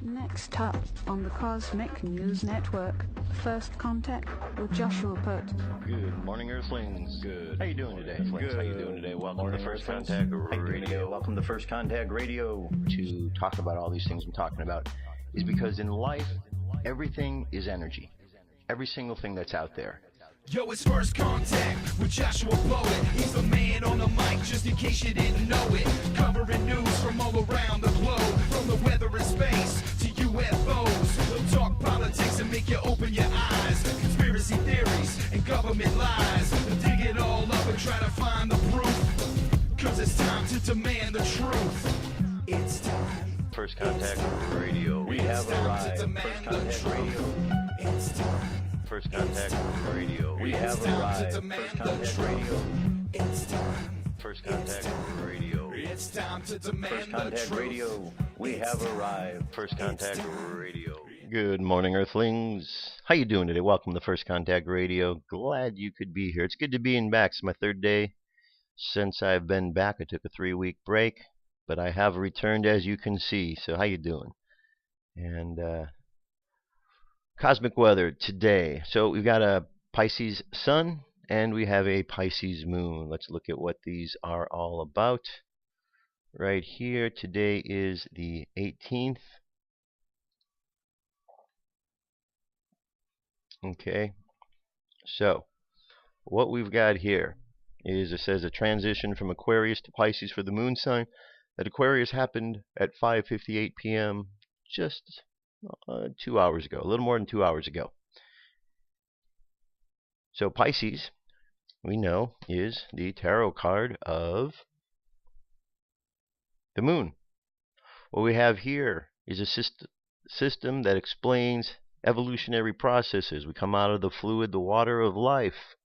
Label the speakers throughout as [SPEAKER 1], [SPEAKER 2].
[SPEAKER 1] Next up on the Cosmic News Network, First Contact with Joshua Pert.
[SPEAKER 2] Good morning, Earthlings. Good. How you doing today?
[SPEAKER 3] Good.
[SPEAKER 2] How you doing today? Welcome to First
[SPEAKER 3] Earthlings.
[SPEAKER 2] Contact Radio.
[SPEAKER 3] Welcome to First Contact Radio.
[SPEAKER 2] To talk about all these things I'm talking about is because in life, everything is energy. Every single thing that's out there.
[SPEAKER 4] Yo, it's First Contact with Joshua Poet. He's the man on the mic, just in case you didn't know it. Covering news from all around the globe, from the weather and space to UFOs. He'll talk politics and make you open your eyes. Conspiracy theories and government lies. He'll dig it all up and try to find the proof. Cause it's time to demand the truth. It's time.
[SPEAKER 2] First Contact Radio. We have arrived. First Contact Radio.
[SPEAKER 4] It's time.
[SPEAKER 2] First Contact Radio.
[SPEAKER 3] We have arrived.
[SPEAKER 4] First
[SPEAKER 3] Contact Radio.
[SPEAKER 4] It's time.
[SPEAKER 2] First Contact Radio.
[SPEAKER 4] It's time to demand
[SPEAKER 3] First Contact
[SPEAKER 4] the truth.
[SPEAKER 3] Radio. We have arrived.
[SPEAKER 2] First Contact Radio. Good morning, Earthlings. How you doing today? Welcome to First Contact Radio. Glad you could be here. It's good to be back. It's my third day since I've been back. I took a 3-week break, but I have returned, as you can see. So how you doing? And cosmic weather today. So we've got a Pisces sun and we have a Pisces moon. Let's look at what these are all about. Right here, today is the 18th. Okay, so what we've got here is, it says a transition from Aquarius to Pisces for the moon sign. That Aquarius happened at 5:58 p.m. just 2 hours ago, a little more than 2 hours ago. So Pisces, we know, is the tarot card of the moon. What we have here is a system that explains evolutionary processes. We come out of the fluid, the water of life.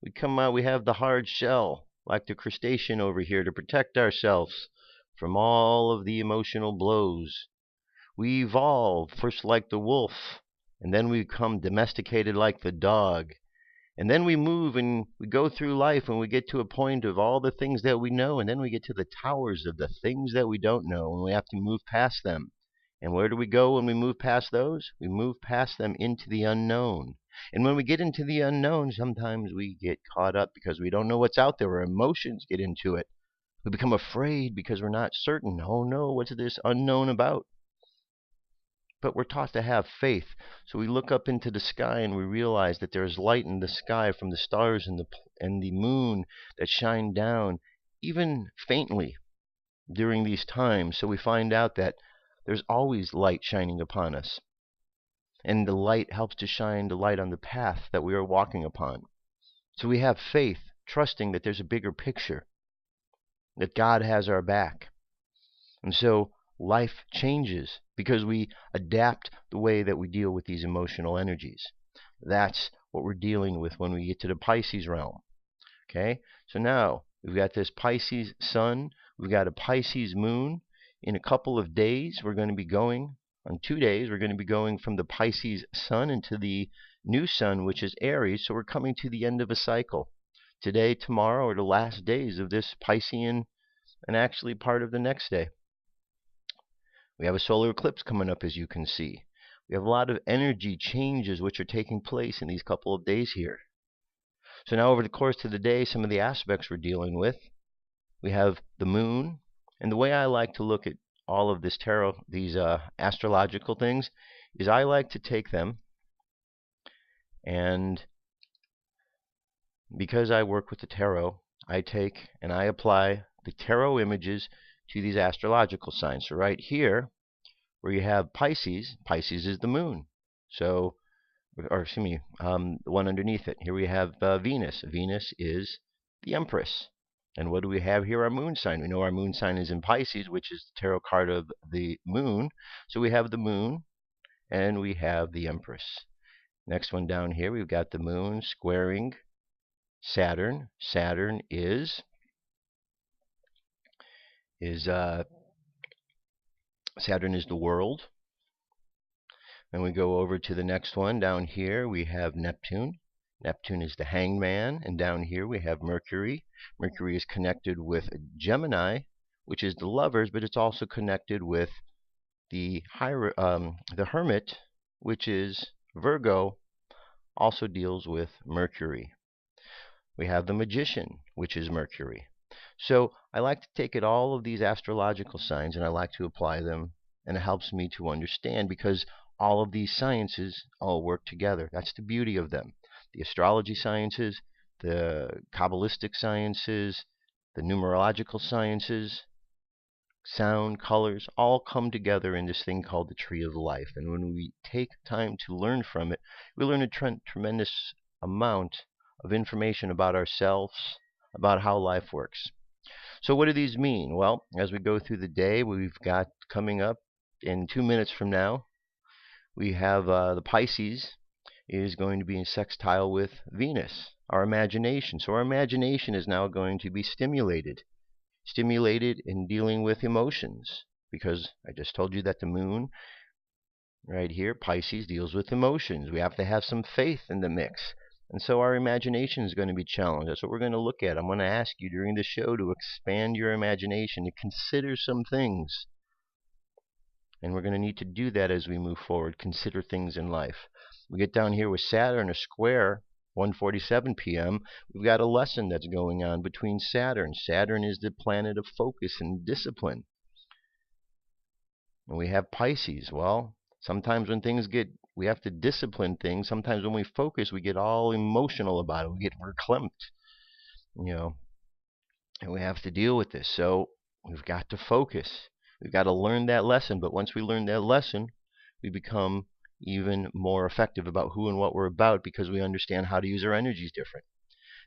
[SPEAKER 2] We come out, we have the hard shell, like the crustacean over here, to protect ourselves from all of the emotional blows. We evolve, first like the wolf, and then we become domesticated like the dog. And then we move and we go through life and we get to a point of all the things that we know, and then we get to the towers of the things that we don't know, and we have to move past them. And where do we go when we move past those? We move past them into the unknown. And when we get into the unknown, sometimes we get caught up because we don't know what's out there. Our emotions get into it. We become afraid because we're not certain. Oh no, what's this unknown about? But we're taught to have faith. So we look up into the sky and we realize that there's light in the sky from the stars and the moon that shine down, even faintly, during these times. So we find out that there's always light shining upon us. And the light helps to shine the light on the path that we are walking upon. So we have faith, trusting that there's a bigger picture, that God has our back. And so life changes because we adapt the way that we deal with these emotional energies. That's what we're dealing with when we get to the Pisces realm. Okay? So now we've got this Pisces sun, we've got a Pisces moon. In a couple of days, we're going to be going, on 2 days, we're going to be going from the Pisces sun into the new sun, which is Aries. So we're coming to the end of a cycle. Today, tomorrow are the last days of this Piscean, and actually part of the next day. We have a solar eclipse coming up, as you can see. We have a lot of energy changes which are taking place in these couple of days here. So now over the course of the day, some of the aspects we're dealing with. We have the moon. And the way I like to look at all of this tarot, these astrological things, is I like to take them, and because I work with the tarot, I take and I apply the tarot images to these astrological signs. So right here, where you have Pisces, Pisces is the moon. So, or excuse me, the one underneath it. Here we have Venus. Venus is the Empress. And what do we have here? Our moon sign. We know our moon sign is in Pisces, which is the tarot card of the moon. So we have the moon and we have the Empress. Next one down here, we've got the moon squaring Saturn. Saturn is Saturn is the world. Then we go over to the next one. Down here we have Neptune. Neptune is the hangman, and down here we have Mercury. Mercury is connected with Gemini, which is the lovers, but it's also connected with The Hermit, which is Virgo, also deals with Mercury. We have the Magician, which is Mercury. So I like to take it all of these astrological signs and I like to apply them, and it helps me to understand because all of these sciences all work together. That's the beauty of them. The astrology sciences, the Kabbalistic sciences, the numerological sciences, sound, colors, all come together in this thing called the Tree of Life. And when we take time to learn from it, we learn a tremendous amount of information about ourselves, about how life works. So what do these mean? Well, as we go through the day, we've got coming up in 2 minutes from now, we have the Pisces is going to be in sextile with Venus, our imagination. So our imagination is now going to be stimulated in dealing with emotions, because I just told you that the moon right here, Pisces, deals with emotions. We have to have some faith in the mix. And so our imagination is going to be challenged. That's what we're going to look at. I'm going to ask you during the show to expand your imagination, to consider some things. And we're going to need to do that as we move forward, consider things in life. We get down here with Saturn, a square, 1:47 p.m. We've got a lesson that's going on between Saturn. Saturn is the planet of focus and discipline. And we have Pisces. Well, sometimes when things we have to discipline things. Sometimes when we focus, we get all emotional about it. We get verklempt, and we have to deal with this. So we've got to focus. We've got to learn that lesson. But once we learn that lesson, we become even more effective about who and what we're about, because we understand how to use our energies different.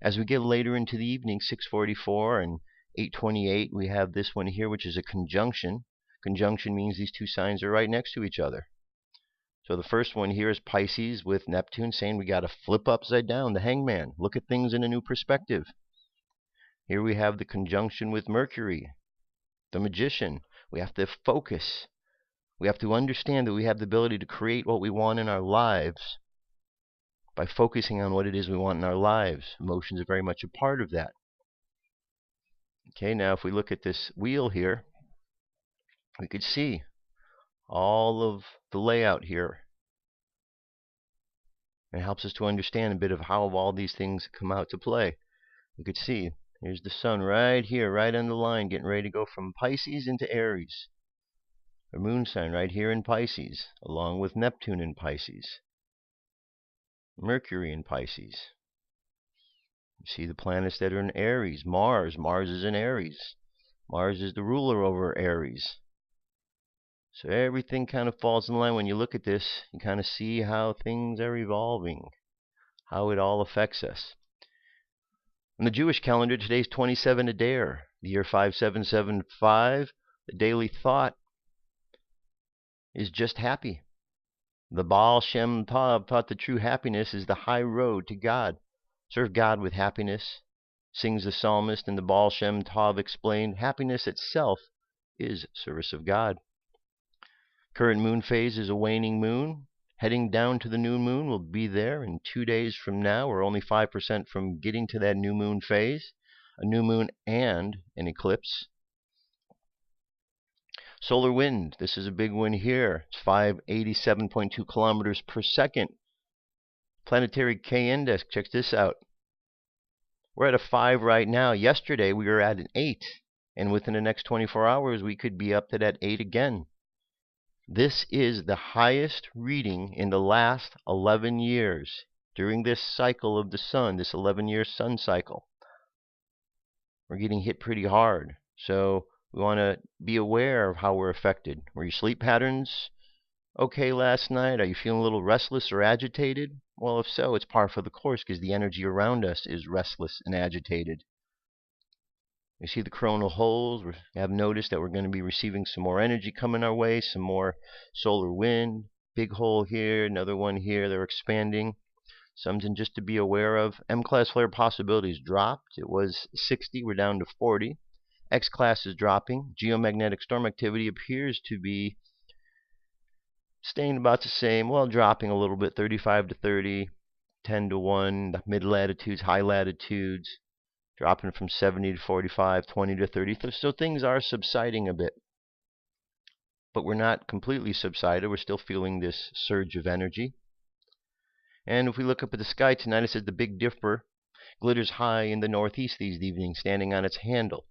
[SPEAKER 2] As we get later into the evening, 6:44 and 8:28, we have this one here, which is a conjunction. Conjunction means these two signs are right next to each other. So the first one here is Pisces with Neptune, saying we got to flip upside down, the hangman. Look at things in a new perspective. Here we have the conjunction with Mercury, the magician. We have to focus. We have to understand that we have the ability to create what we want in our lives by focusing on what it is we want in our lives. Emotions are very much a part of that. Okay, now if we look at this wheel here, we could see all of the layout here. It helps us to understand a bit of how all these things come out to play. You could see, here's the sun right here, right on the line, getting ready to go from Pisces into Aries. The moon sign right here in Pisces, along with Neptune in Pisces. Mercury in Pisces. You see the planets that are in Aries. Mars is in Aries. Mars is the ruler over Aries. So everything kind of falls in line. When you look at this, you kind of see how things are evolving, how it all affects us. In the Jewish calendar, today's 27 Adar, the year 5775. The daily thought is just happy. The Baal Shem Tov taught the true happiness is the high road to God. Serve God with happiness, sings the psalmist, and the Baal Shem Tov explained, happiness itself is service of God. Current moon phase is a waning moon. Heading down to the new moon. Will be there in 2 days from now. We're only 5% from getting to that new moon phase. A new moon and an eclipse. Solar wind. This is a big one here. It's 587.2 kilometers per second. Planetary K index. Check this out. We're at a 5 right now. Yesterday we were at an 8. And within the next 24 hours we could be up to that 8 again. This is the highest reading in the last 11 years during this cycle of the sun, this 11-year sun cycle. We're getting hit pretty hard. So we want to be aware of how we're affected. Were your sleep patterns okay last night? Are you feeling a little restless or agitated? Well, if so, it's par for the course, because the energy around us is restless and agitated. You see the coronal holes. We have noticed that we're going to be receiving some more energy coming our way, some more solar wind. Big hole here, another one here. They're expanding. Something just to be aware of. M-class flare possibilities dropped. It was 60. We're down to 40. X-class is dropping. Geomagnetic storm activity appears to be staying about the same. Well, dropping a little bit. 35 to 30, 10 to 1. The mid-latitudes, high latitudes. Dropping from 70 to 45, 20 to 30. So things are subsiding a bit. but we're not completely subsided. We're still feeling this surge of energy. And if we look up at the sky tonight, it says the Big Dipper glitters high in the northeast these evenings, standing on its handle.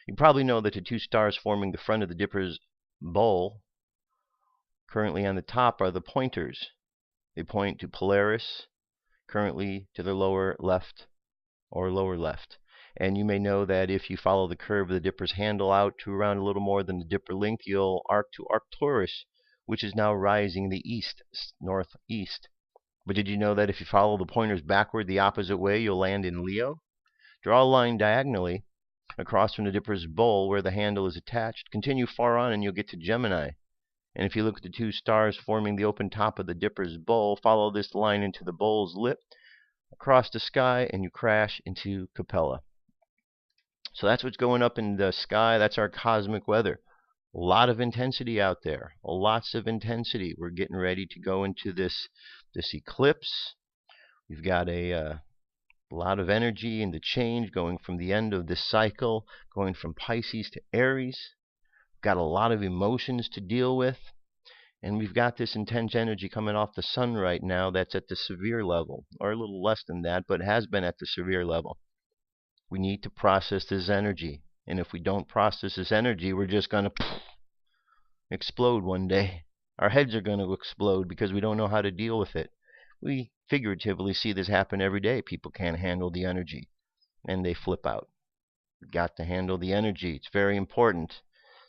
[SPEAKER 2] You probably know that the two stars forming the front of the Dipper's bowl, currently on the top, are the pointers. They point to Polaris, currently to the lower left or lower left. And you may know that if you follow the curve of the Dipper's handle out to around a little more than the Dipper length, you'll arc to Arcturus, which is now rising the east, northeast. But did you know that if you follow the pointers backward the opposite way, you'll land in Leo? Draw a line diagonally across from the Dipper's bowl where the handle is attached. Continue far on and you'll get to Gemini. And if you look at the two stars forming the open top of the Dipper's bowl, follow this line into the bowl's lip, across the sky, and you crash into Capella. So that's what's going up in the sky. That's our cosmic weather. A lot of intensity out there. Lots of intensity. We're getting ready to go into this eclipse. We've got a lot of energy and the change going from the end of this cycle, going from Pisces to Aries. We've got a lot of emotions to deal with. And we've got this intense energy coming off the sun right now that's at the severe level, or a little less than that, but has been at the severe level. We need to process this energy. And if we don't process this energy, we're just going to explode one day. Our heads are going to explode because we don't know how to deal with it. We figuratively see this happen every day. People can't handle the energy, and they flip out. We've got to handle the energy. It's very important.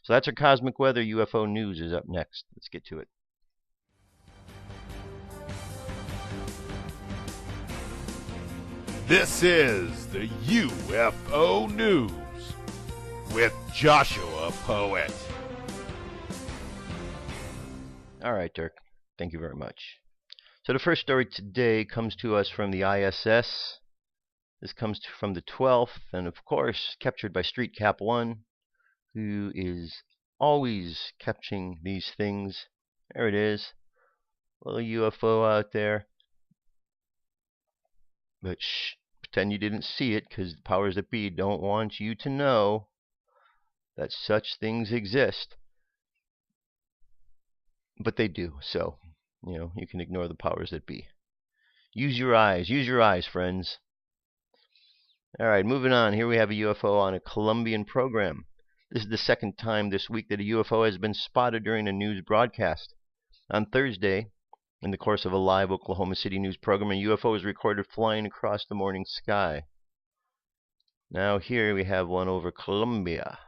[SPEAKER 2] So that's our cosmic weather. UFO news is up next. Let's get to it.
[SPEAKER 5] This is the UFO News with Joshua Poet.
[SPEAKER 2] All right, Dirk. Thank you very much. So the first story today comes to us from the ISS. This comes from the 12th, and of course, captured by Street Cap 1, who is always catching these things. There it is. Little UFO out there. But shh, pretend you didn't see it, because the powers that be don't want you to know that such things exist. But they do, so, you can ignore the powers that be. Use your eyes, friends. Alright, moving on. Here we have a UFO on a Colombian program. This is the second time this week that a UFO has been spotted during a news broadcast. On Thursday, in the course of a live Oklahoma City news program, a UFO was recorded flying across the morning sky. Now here we have one over Colombia.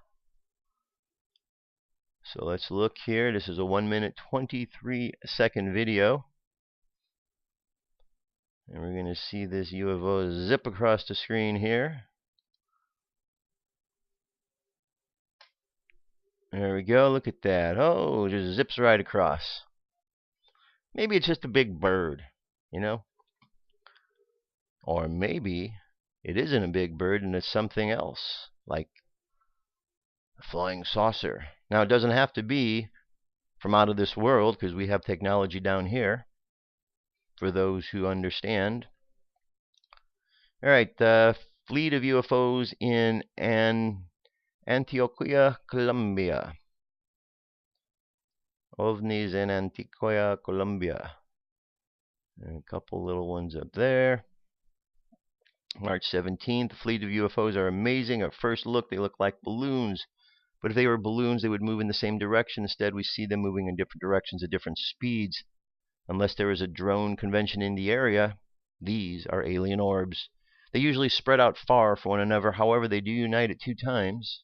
[SPEAKER 2] So let's look here. This is a 1-minute 23-second video. And we're going to see this UFO zip across the screen here. There we go. Look at that. Oh, it just zips right across. Maybe it's just a big bird, Or maybe it isn't a big bird and it's something else, like a flying saucer. Now, it doesn't have to be from out of this world, because we have technology down here for those who understand. All right, the fleet of UFOs in Antioquia, Colombia. OVNIs in Antioquia, Colombia. And a couple little ones up there. March 17th, the fleet of UFOs are amazing. At first look, they look like balloons. But if they were balloons, they would move in the same direction. Instead, we see them moving in different directions at different speeds. Unless there is a drone convention in the area, these are alien orbs. They usually spread out far from one another. However, they do unite at 2 times.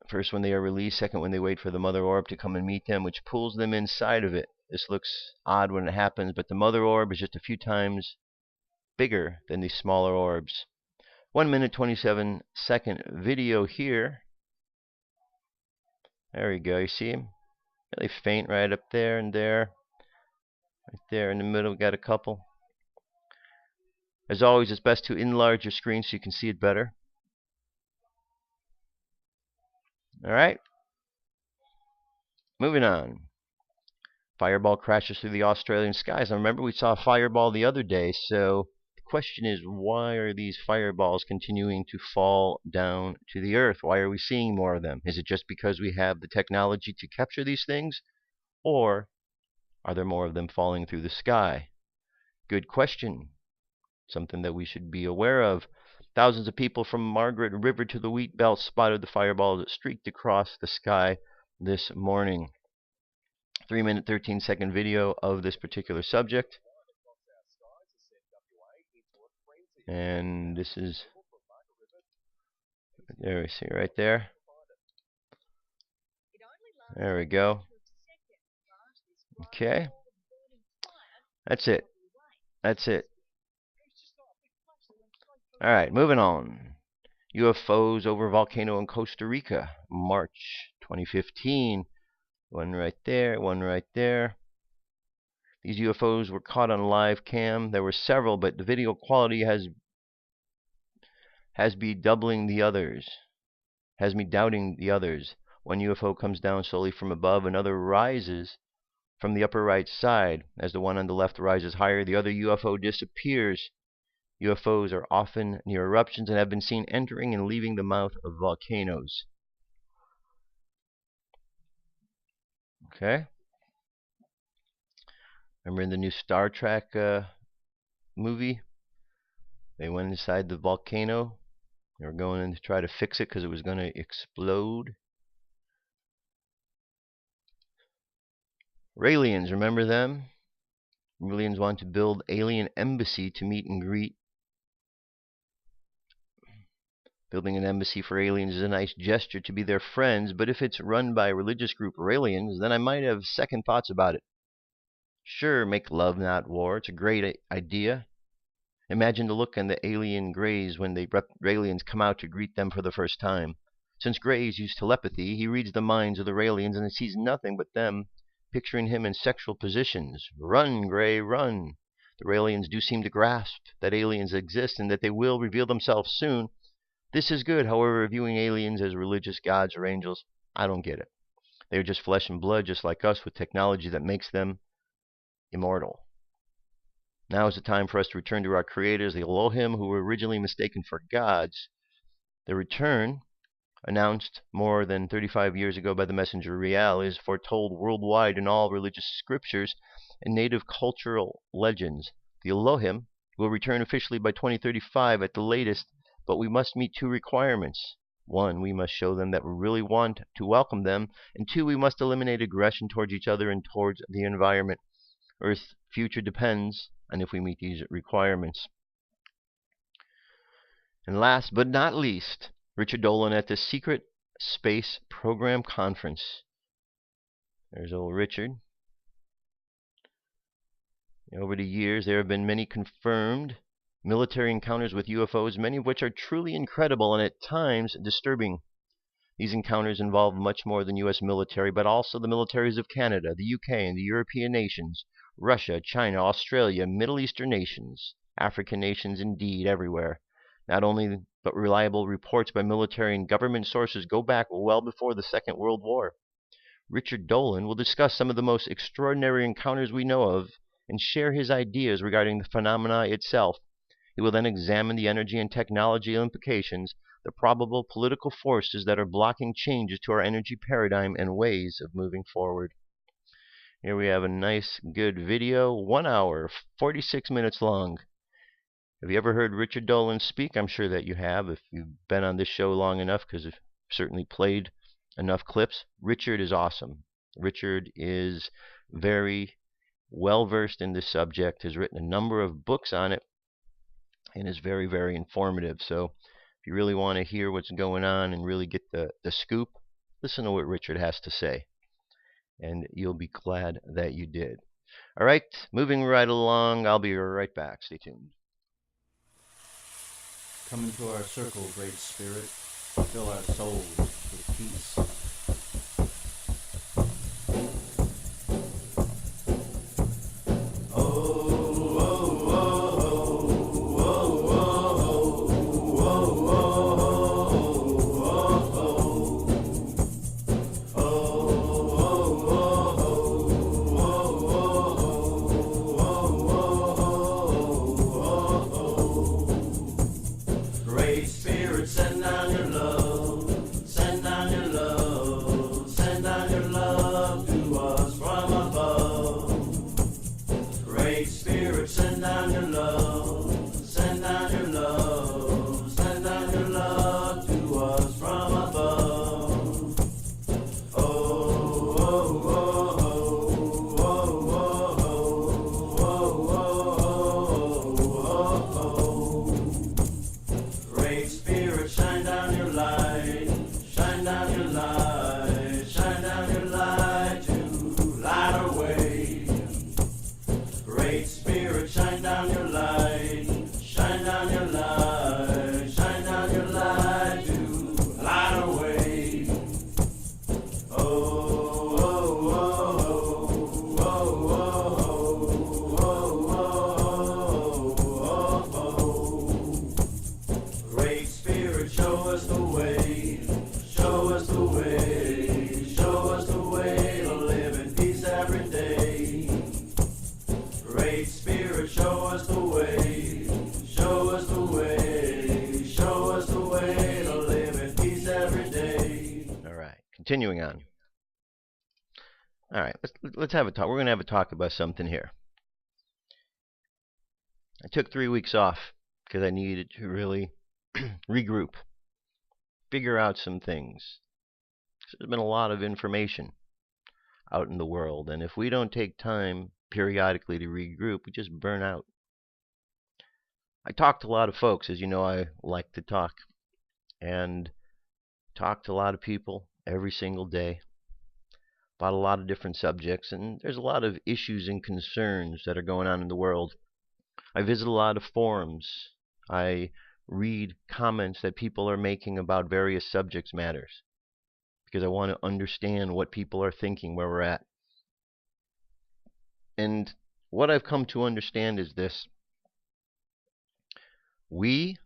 [SPEAKER 2] First when they are released, second when they wait for the mother orb to come and meet them, which pulls them inside of it. This looks odd when it happens, but the mother orb is just a few times bigger than the smaller orbs. 1-minute 27-second video here. There we go. You see them? Really faint right up there and there. Right there in the middle, we got a couple. As always, it's best to enlarge your screen so you can see it better. Alright. Moving on. Fireball crashes through the Australian skies. Now remember, we saw a fireball the other day, so question is, why are these fireballs continuing to fall down to the earth? Why are we seeing more of them? Is it just because we have the technology to capture these things? Or are there more of them falling through the sky? Good question. Something that we should be aware of. Thousands of people from Margaret River to the Wheat Belt spotted the fireballs that streaked across the sky this morning. 3-minute, 13-second video of this particular subject. And this is, there we see right there. There we go. Okay. That's it. That's it. Alright, moving on. UFOs over volcano in Costa Rica, March 2015. One right there, one right there. These UFOs were caught on live cam. There were several, but the video quality has me doubting the others. One UFO comes down slowly from above, another rises from the upper right side. As the one on the left rises higher, the other UFO disappears. UFOs are often near eruptions and have been seen entering and leaving the mouth of volcanoes. Okay. Remember in the new Star Trek movie? They went inside the volcano. They were going in to try to fix it because it was going to explode. Raeliens, remember them? Raeliens want to build alien embassy to meet and greet. Building an embassy for aliens is a nice gesture to be their friends, but if it's run by a religious group Raeliens, then I might have second thoughts about it. Sure, make love, not war. It's a great idea. Imagine the look on the alien Greys when the Raeliens come out to greet them for the first time. Since Greys use telepathy, he reads the minds of the Raeliens and sees nothing but them, picturing him in sexual positions. Run, Grey, run. The Raeliens do seem to grasp that aliens exist and that they will reveal themselves soon. This is good. However, viewing aliens as religious gods or angels, I don't get it. They are just flesh and blood, just like us, with technology that makes them immortal. Now is the time for us to return to our creators, the Elohim, who were originally mistaken for gods. Their return, announced more than 35 years ago by the messenger Rael, is foretold worldwide in all religious scriptures and native cultural legends. The Elohim will return officially by 2035 at the latest, but we must meet two requirements. 1, we must show them that we really want to welcome them, and 2, we must eliminate aggression towards each other and towards the environment. Earth's future depends on if we meet these requirements. And last but not least, Richard Dolan at the Secret Space Program Conference. There's old Richard. Over the years, there have been many confirmed military encounters with UFOs, many of which are truly incredible and at times disturbing. These encounters involve much more than U.S. military, but also the militaries of Canada, the UK, and the European nations, Russia, China, Australia, Middle Eastern nations, African nations, indeed, everywhere. Not only, but reliable reports by military and government sources go back well before the Second World War. Richard Dolan will discuss some of the most extraordinary encounters we know of and share his ideas regarding the phenomena itself. He will then examine the energy and technology implications, the probable political forces that are blocking changes to our energy paradigm and ways of moving forward. Here we have a nice, good video, 1 hour, 46 minutes long. Have you ever heard Richard Dolan speak? I'm sure that you have, if you've been on this show long enough, because I've certainly played enough clips. Richard is awesome. Richard is very well versed in this subject, has written a number of books on it, and is very, very informative. So if you really want to hear what's going on and really get the scoop, listen to what Richard has to say, and you'll be glad that you did. All right, moving right along. I'll be right back. Stay tuned.
[SPEAKER 6] Come into our circle, Great Spirit. Fill our souls with peace. your light, shine down your light to light our way. Great Spirit, shine down your light, shine down your light, shine down your light to light our way. Oh, oh, oh, oh, oh, oh, oh, oh. Great Spirit, show us the way, show us the way, show us the way to live in peace every day. Great Spirit, show us the way, show us the way, show us the way to live in peace every day.
[SPEAKER 2] All right, continuing on. All right, let's have a talk. We're going to have a talk about something here. I took 3 weeks off because I needed to really regroup, figure out some things. There's been a lot of information out in the world, and if we don't take time periodically to regroup, we just burn out. I talked to a lot of folks. As you know, I like to talk, and talk to a lot of people every single day about a lot of different subjects, and there's a lot of issues and concerns that are going on in the world. I visit a lot of forums. I read comments that people are making about various subjects matters because I want to understand what people are thinking, where we're at. And what I've come to understand is this: we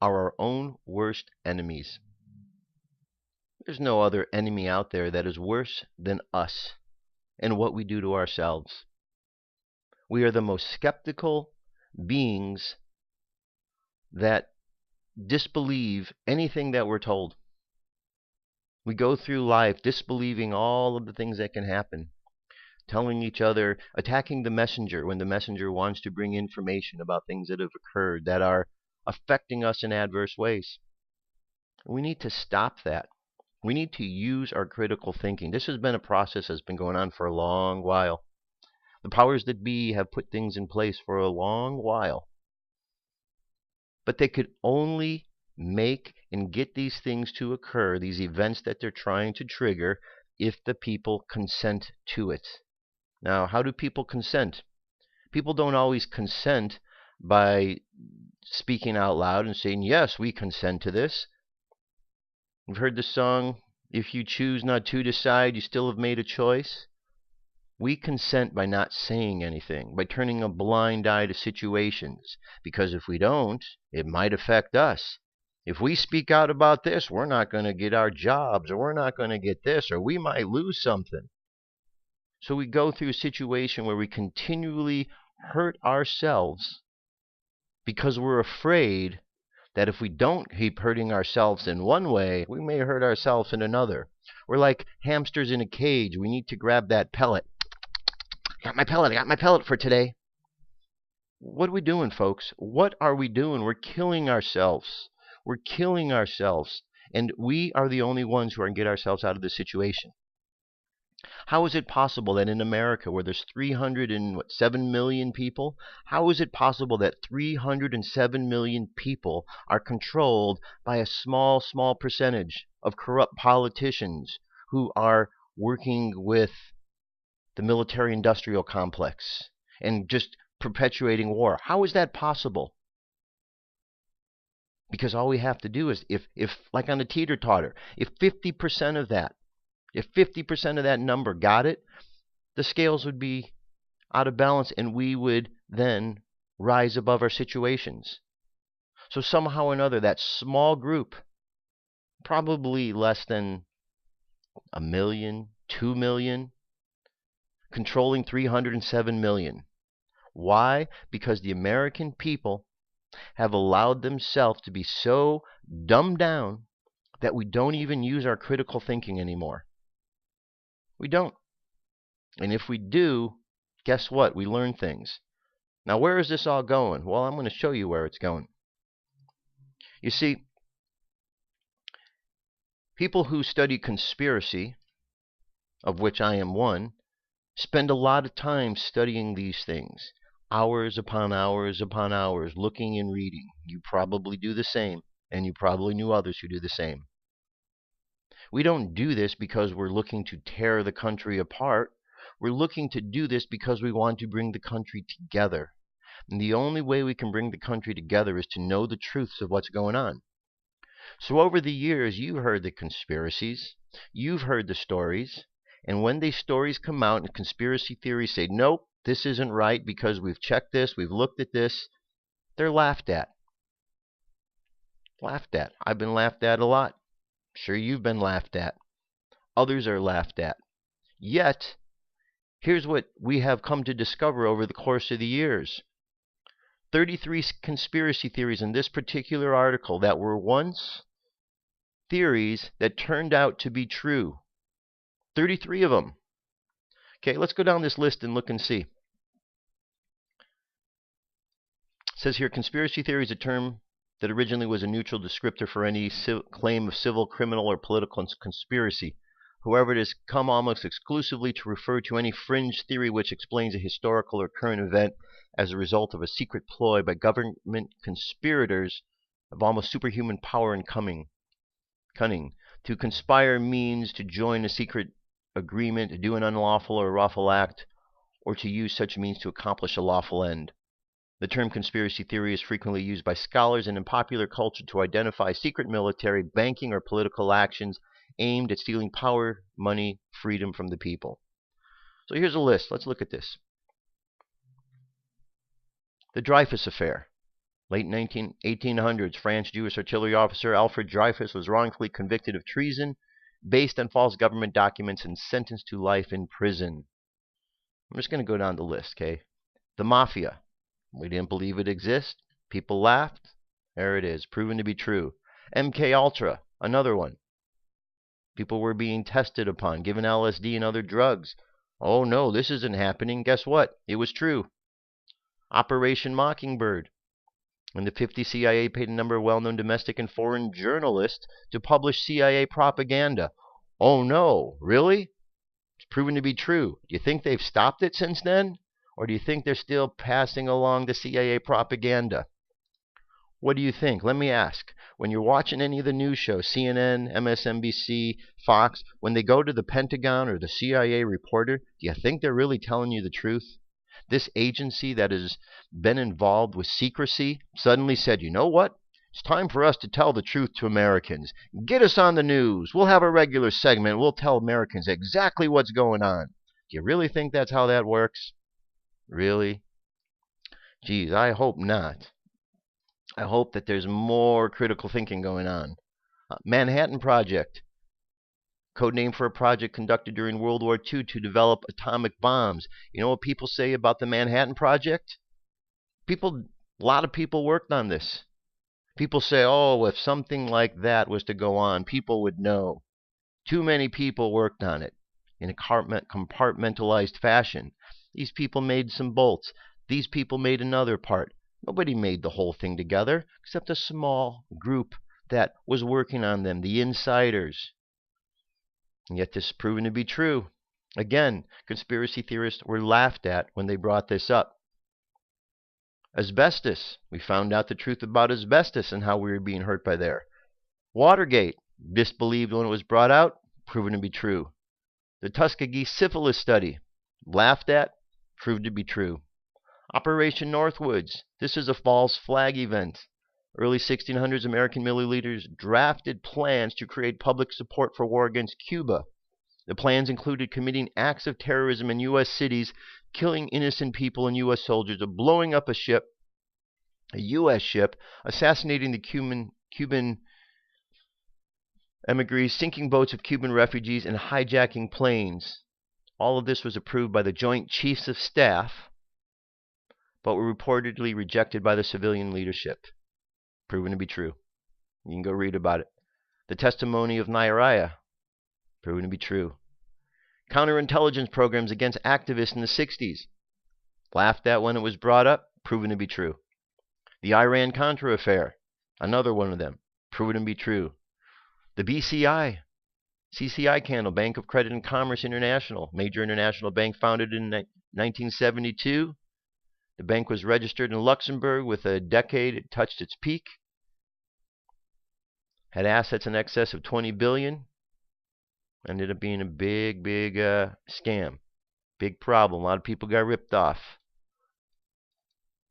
[SPEAKER 2] are our own worst enemies. There's no other enemy out there that is worse than us and what we do to ourselves. We are the most skeptical beings that disbelieve anything that we're told. We go through life disbelieving all of the things that can happen, telling each other, attacking the messenger when the messenger wants to bring information about things that have occurred that are affecting us in adverse ways. We need to stop that. We need to use our critical thinking. This has been a process that's been going on for a long while. The powers that be have put things in place for a long while. But they could only make and get these things to occur, these events that they're trying to trigger, if the people consent to it. Now, how do people consent? People don't always consent by speaking out loud and saying, yes, we consent to this. You've heard the song, if you choose not to decide, you still have made a choice. We consent by not saying anything, by turning a blind eye to situations, because if we don't, it might affect us. If we speak out about this, we're not going to get our jobs, or we're not going to get this, or we might lose something. So we go through a situation where we continually hurt ourselves because we're afraid that if we don't keep hurting ourselves in one way, we may hurt ourselves in another. We're like hamsters in a cage. We need to grab that pellet. I got my pellet for today. What are we doing, folks? What are we doing? We're killing ourselves. We're killing ourselves. And we are the only ones who are going to get ourselves out of this situation. How is it possible that in America, where there's 307 million people, how is it possible that 307 million people are controlled by a small percentage of corrupt politicians who are working with the military-industrial complex and just perpetuating war? How is that possible? Because all we have to do is, if like on the teeter-totter, if 50% of that number got it, the scales would be out of balance and we would then rise above our situations. So somehow or another, that small group, probably less than 1 million, 2 million, controlling 307 million. Why? Because the American people have allowed themselves to be so dumbed down that we don't even use our critical thinking anymore. We don't. And if we do, guess what? We learn things. Now, where is this all going? Well, I'm going to show you where it's going. You see, people who study conspiracy, of which I am one, spend a lot of time studying these things. Hours upon hours upon hours, looking and reading. You probably do the same, and you probably knew others who do the same. We don't do this because we're looking to tear the country apart. We're looking to do this because we want to bring the country together. And the only way we can bring the country together is to know the truths of what's going on. So over the years, you've heard the conspiracies. You've heard the stories. And when these stories come out and conspiracy theories say, nope, this isn't right because we've checked this, we've looked at this, they're laughed at. Laughed at. I've been laughed at a lot. Sure, you've been laughed at. Others are laughed at. Yet, here's what we have come to discover over the course of the years. 33 conspiracy theories in this particular article that were once theories that turned out to be true. 33 of them. Okay, let's go down this list and look and see. It says here, conspiracy theory is a term that originally was a neutral descriptor for any claim of civil, criminal, or political conspiracy. However, it has come almost exclusively to refer to any fringe theory which explains a historical or current event as a result of a secret ploy by government conspirators of almost superhuman power and cunning. To conspire means to join a secret agreement, to do an unlawful or lawful act, or to use such means to accomplish a lawful end. The term conspiracy theory is frequently used by scholars and in popular culture to identify secret military, banking, or political actions aimed at stealing power, money, freedom from the people. So here's a list. Let's look at this. The Dreyfus Affair. Late 1800s, French Jewish artillery officer Alfred Dreyfus was wrongfully convicted of treason based on false government documents and sentenced to life in prison. I'm just going to go down the list, okay? The Mafia. We didn't believe it exists. People laughed. There it is, proven to be true. MK Ultra, another one. People were being tested upon, given LSD and other drugs. Oh no, this isn't happening. Guess what? It was true. Operation Mockingbird. In the 50s, CIA paid a number of well-known domestic and foreign journalists to publish CIA propaganda. Oh no, really? It's proven to be true. Do you think they've stopped it since then? Or do you think they're still passing along the CIA propaganda? What do you think? Let me ask. When you're watching any of the news shows, CNN, MSNBC, Fox, when they go to the Pentagon or the CIA reporter, do you think they're really telling you the truth? This agency that has been involved with secrecy suddenly said, you know what? It's time for us to tell the truth to Americans. Get us on the news. We'll have a regular segment. We'll tell Americans exactly what's going on. Do you really think that's how that works? Really? Geez, I hope not. I hope that there's more critical thinking going on. Manhattan Project. Code name for a project conducted during World War II to develop atomic bombs. You know what people say about the Manhattan Project? A lot of people worked on this. People say, oh, if something like that was to go on, people would know. Too many people worked on it in a compartmentalized fashion. These people made some bolts. These people made another part. Nobody made the whole thing together except a small group that was working on them, the insiders. And yet this is proven to be true. Again, conspiracy theorists were laughed at when they brought this up. Asbestos. We found out the truth about asbestos and how we were being hurt by there. Watergate. Disbelieved when it was brought out. Proven to be true. The Tuskegee syphilis study. Laughed at. Proved to be true. Operation Northwoods. This is a false flag event. Early 1600s, American military leaders drafted plans to create public support for war against Cuba. The plans included committing acts of terrorism in U.S. cities, killing innocent people and U.S. soldiers, blowing up a U.S. ship, assassinating the Cuban emigres, sinking boats of Cuban refugees, and hijacking planes. All of this was approved by the Joint Chiefs of Staff, but were reportedly rejected by the civilian leadership. Proven to be true. You can go read about it. The testimony of Nyariah. Proven to be true. Counterintelligence programs against activists in the 60s. Laughed at when it was brought up. Proven to be true. The Iran-Contra affair. Another one of them. Proven to be true. The BCI. CCI candle, Bank of Credit and Commerce International. Major international bank founded in 1972. The bank was registered in Luxembourg. With a decade, it touched its peak. Had assets in excess of $20 billion. Ended up being a big, big scam. Big problem. A lot of people got ripped off.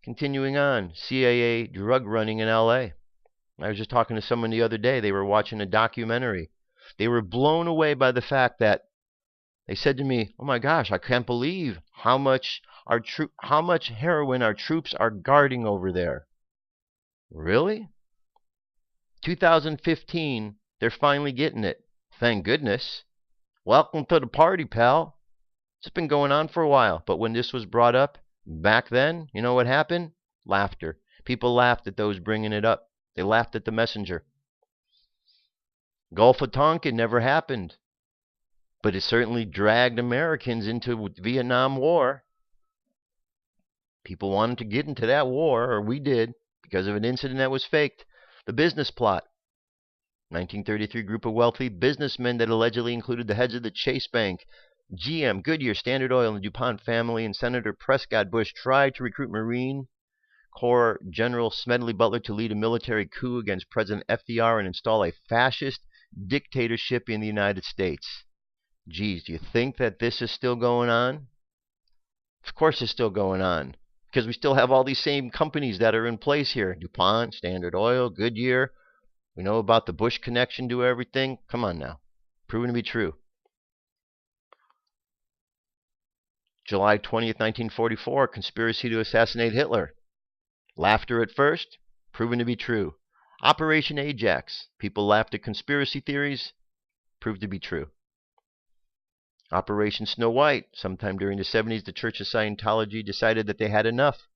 [SPEAKER 2] Continuing on, CIA drug running in LA. I was just talking to someone the other day. They were watching a documentary. They were blown away by the fact that they said to me, "Oh my gosh, I can't believe how much heroin our troops are guarding over there." Really? 2015, they're finally getting it. Thank goodness. Welcome to the party, pal. It's been going on for a while, but when this was brought up back then, you know what happened? Laughter. People laughed at those bringing it up. They laughed at the messenger. Gulf of Tonkin never happened, but it certainly dragged Americans into the Vietnam War. People wanted to get into that war, or we did, because of an incident that was faked. The business plot. 1933 group of wealthy businessmen that allegedly included the heads of the Chase Bank, GM, Goodyear, Standard Oil, and the DuPont family, and Senator Prescott Bush tried to recruit Marine Corps General Smedley Butler to lead a military coup against President FDR and install a fascist dictatorship in the United States. Geez, do you think that this is still going on? Of course it's still going on, because we still have all these same companies that are in place here. DuPont, Standard Oil, Goodyear. We know about the Bush connection to everything. Come on now. Proven to be true. July 20th, 1944, conspiracy to assassinate Hitler. Laughter at first, proven to be true. Operation Ajax. People laughed at conspiracy theories, proved to be true. Operation Snow White. Sometime during the 70s, the Church of Scientology decided that they had enough.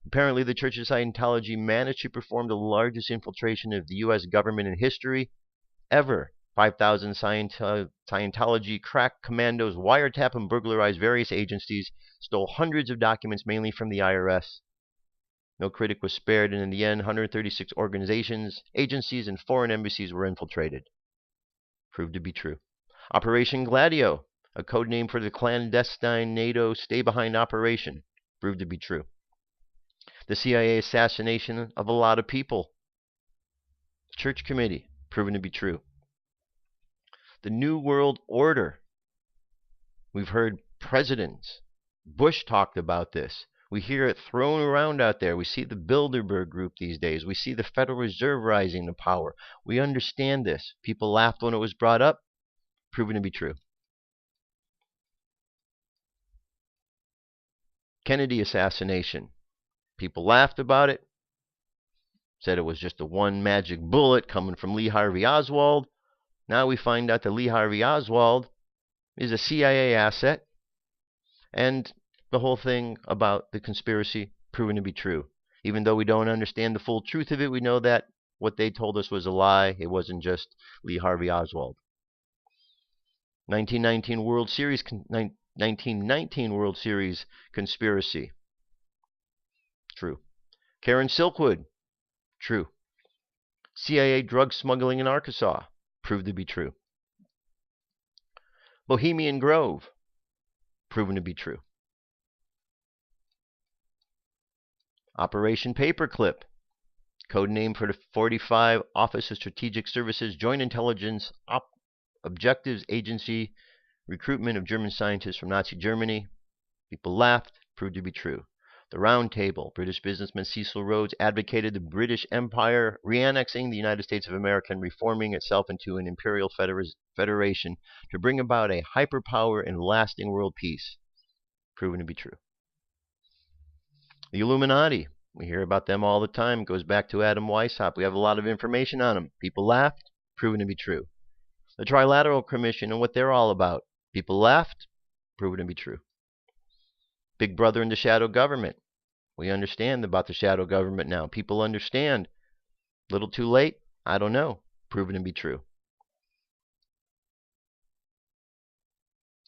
[SPEAKER 2] Apparently, the Church of Scientology managed to perform the largest infiltration of the U.S. government in history ever. 5,000 Scientology crack commandos wiretap and burglarized various agencies, stole hundreds of documents, mainly from the IRS. No critic was spared, and in the end, 136 organizations, agencies, and foreign embassies were infiltrated. Proved to be true. Operation Gladio, a code name for the clandestine NATO stay-behind operation, proved to be true. The CIA assassination of a lot of people. Church Committee, proven to be true. The New World Order. We've heard presidents. Bush talked about this. We hear it thrown around out there. We see the Bilderberg Group these days. We see the Federal Reserve rising to power. We understand this. People laughed when it was brought up. Proven to be true. Kennedy assassination. People laughed about it. Said it was just a one magic bullet coming from Lee Harvey Oswald. Now we find out that Lee Harvey Oswald is a CIA asset. And the whole thing about the conspiracy proven to be true. Even though we don't understand the full truth of it, we know that what they told us was a lie. It wasn't just Lee Harvey Oswald. 1919 World Series conspiracy. True. Karen Silkwood. True. CIA drug smuggling in Arkansas. Proved to be true. Bohemian Grove. Proven to be true. Operation Paperclip. Code name for the 45 Office of Strategic Services Joint Intelligence Objectives Agency recruitment of German scientists from Nazi Germany. People laughed. Proved to be true. The Round Table. British businessman Cecil Rhodes advocated the British Empire re-annexing the United States of America and reforming itself into an imperial federation to bring about a hyperpower and lasting world peace. Proven to be true. The Illuminati. We hear about them all the time. It goes back to Adam Weishaupt. We have a lot of information on them. People laughed. Proven to be true. The Trilateral Commission and what they're all about. People laughed. Proven to be true. Big Brother and the shadow government. We understand about the shadow government now. People understand. Little too late? I don't know. Proven to be true.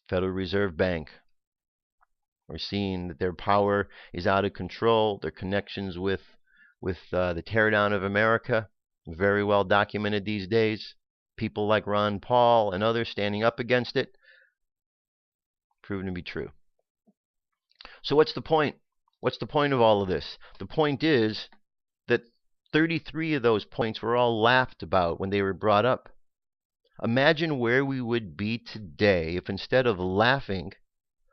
[SPEAKER 2] Federal Reserve Bank. We're seeing that their power is out of control. Their connections with the teardown of America, very well documented these days. People like Ron Paul and others standing up against it. Proven to be true. So what's the point? What's the point of all of this? The point is that 33 of those points were all laughed about when they were brought up. Imagine where we would be today if instead of laughing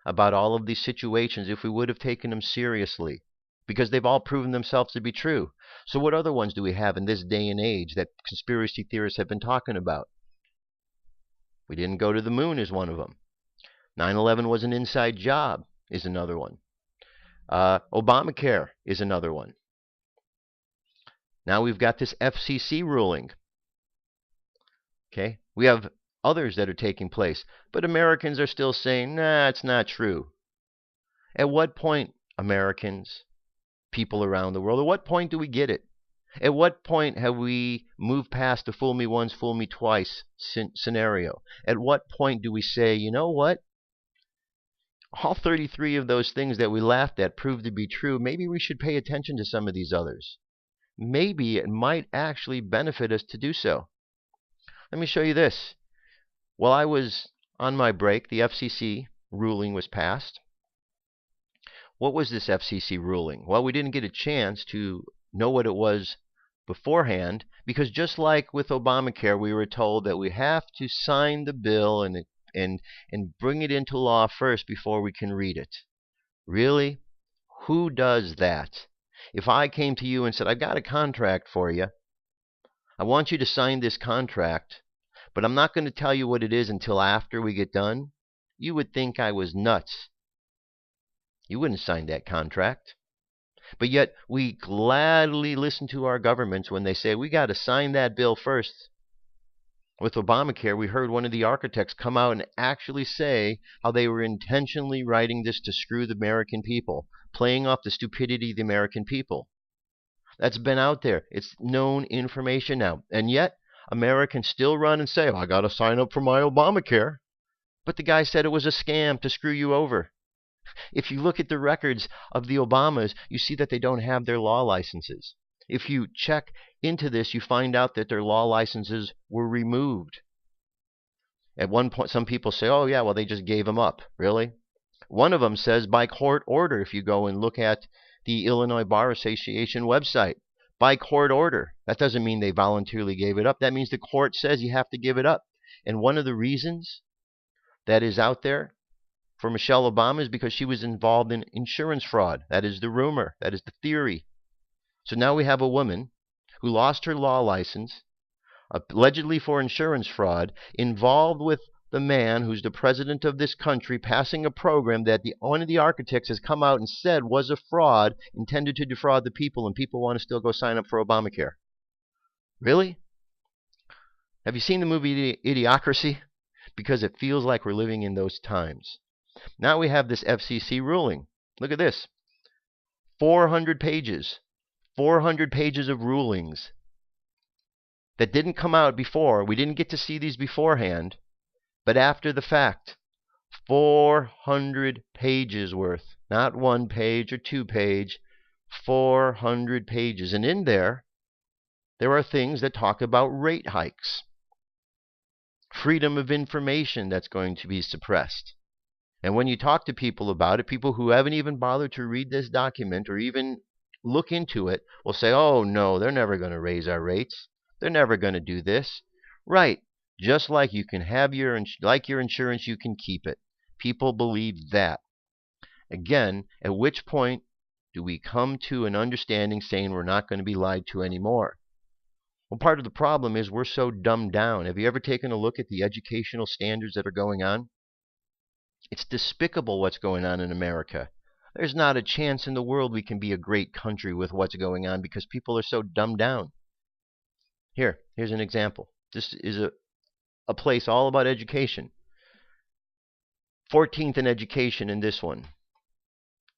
[SPEAKER 2] about all of these situations, if we would have taken them seriously, because they've all proven themselves to be true. So what other ones do we have in this day and age that conspiracy theorists have been talking about? We didn't go to the moon is one of them. 9/11 was an inside job is another one. Obamacare is another one. Now we've got this FCC ruling. Okay, we have others that are taking place, but Americans are still saying, nah, it's not true. At what point, Americans, people around the world, at what point do we get it? At what point have we moved past the fool me once, fool me twice scenario? At what point do we say, you know what? All 33 of those things that we laughed at proved to be true. Maybe we should pay attention to some of these others. Maybe it might actually benefit us to do so. Let me show you this. While I was on my break, the FCC ruling was passed. What was this FCC ruling? Well, we didn't get a chance to know what it was beforehand, because just like with Obamacare, we were told that we have to sign the bill and bring it into law first before we can read it. Really? Who does that? If I came to you and said, I've got a contract for you, I want you to sign this contract, but I'm not going to tell you what it is until after we get done, you would think I was nuts. You wouldn't sign that contract. But yet we gladly listen to our governments when they say, we got to sign that bill first. With Obamacare, we heard one of the architects come out and actually say how they were intentionally writing this to screw the American people, playing off the stupidity of the American people. That's been out there. It's known information now. And yet, Americans still run and say, oh, I got to sign up for my Obamacare. But the guy said it was a scam to screw you over. If you look at the records of the Obamas, you see that they don't have their law licenses. If you check into this, you find out that their law licenses were removed. At one point, some people say, oh, yeah, well, they just gave them up. Really? One of them says by court order, if you go and look at the Illinois Bar Association website, by court order. That doesn't mean they voluntarily gave it up. That means the court says you have to give it up. And one of the reasons that is out there for Michelle Obama is because she was involved in insurance fraud. That is the rumor. That is the theory. So now we have a woman who lost her law license, allegedly for insurance fraud, involved with the man who's the president of this country, passing a program that one of the architects has come out and said was a fraud intended to defraud the people, and people want to still go sign up for Obamacare. Really? Have you seen the movie Idiocracy? Because it feels like we're living in those times. Now we have this FCC ruling. Look at this. 400 pages. 400 pages of rulings that didn't come out before. We didn't get to see these beforehand, but after the fact. 400 pages worth. Not 1 page or 2 page. 400 pages. And in there are things that talk about rate hikes. Freedom of information that's going to be suppressed. And when you talk to people about it, people who haven't even bothered to read this document or even look into it will say, oh, no, they're never going to raise our rates. They're never going to do this. Right. Just like you can have your insurance, you can keep it. People believe that. Again, at which point do we come to an understanding saying we're not going to be lied to anymore? Well, part of the problem is we're so dumbed down. Have you ever taken a look at the educational standards that are going on? It's despicable what's going on in America. There's not a chance in the world we can be a great country with what's going on because people are so dumbed down. Here's an example. This is a place all about education. 14th in education in this one.